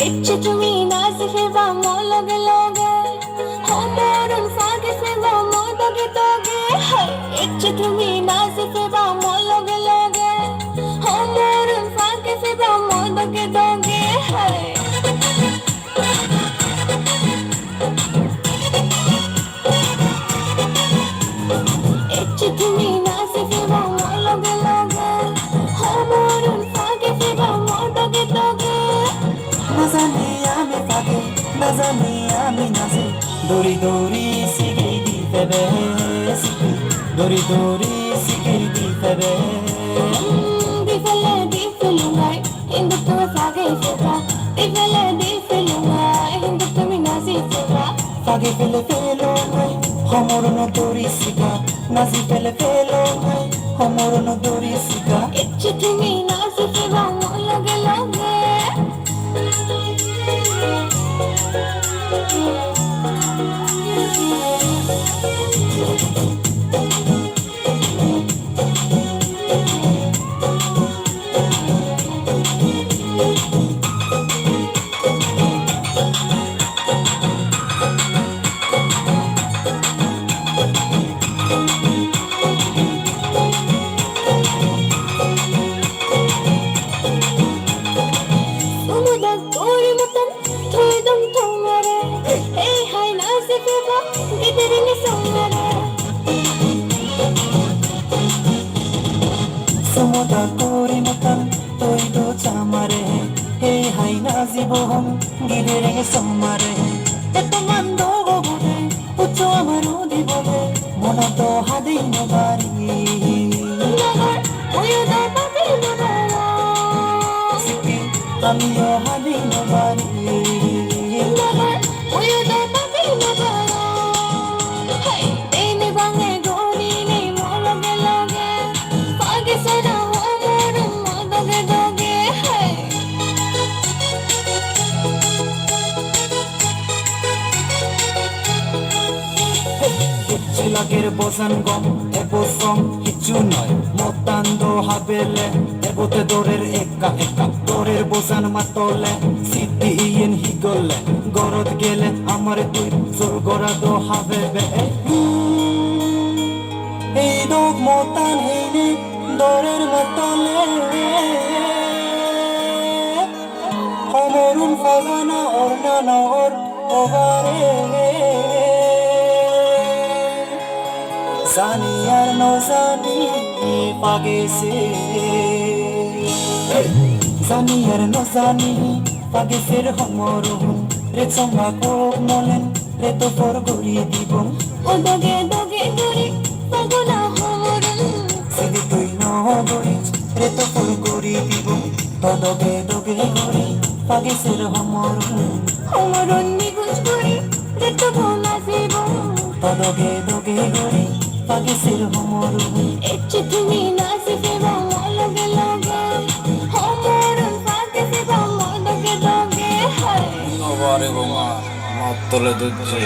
इच्छा तुम्ही नाचते बा लगे लगे हमरन फागे से बा दोगे दोगे इच्छा तुम्ही नाचते बा लगे लगे हमरन फागे से बा दोगे दोगे इच्छा तुम्ही नाचते बा लगे लगे हमरन फागे से बा दोगे दोगे নাজানি আমি ফাঁকে নাজানি আমি নাচে দৌড়ি দৌড়ি শিখেই দিতে বে দৌড়ি দৌড়ি শিখেই দিতে বে di filungai hindu tu fage fera di filungai hindu tu mi nazi fera ফাঁকে ফেলে ফেলো নাই হমরন দৌড়ি শিখা নাচি ফেলে ফেলো নাই হমরন দৌড়ি শিখা ইচ্ছে তুমি নাচি ফেরা লগে লগে সমুদা করি মতন তুই তো চামারে হে হাই না জীবন গিরে রে সমারে এত মন্দ গোবরে উচ্চ আমার দিবরে মন তো হাদি নবারি আমিও হাদি নবারি লাগের বসান গম এবসম কিছু নয় মতান্দ হাবেলে এবতে দরের একা একা দরের বসান মাতলে সিদ্ধি ইয়েন হিগলে গরদ গেলে আমার তুই জোর গড়া দো হাবেবে এই দোক মতান হেনে দরের মাতলে হমরুন ফাগানা অর্ণা নর ওবারে জানি আর নজানি পাগেছে জানি আর নজানি পাগেছের হমরুন রে চম্বা কোক নলেন রে তো পর গড়ি দিব ও দগে দগে গড়ি পাগলা হমরুন সিদি তুই ন গড়ি রে তো পর গড়ি দিব তো দগে দগে গড়ি পাগেছের হমরুন নিগুজ গড়ি রে তো ভোলা জীব তো দগে দগে গড়ি পাগেছের হমরুন ইচ্ছে তুমি নাচি ফেরা লগে লগে হমরুন ফাগে ফেরা দগে দগে বারে বোমা মাতলে দুচ্ছে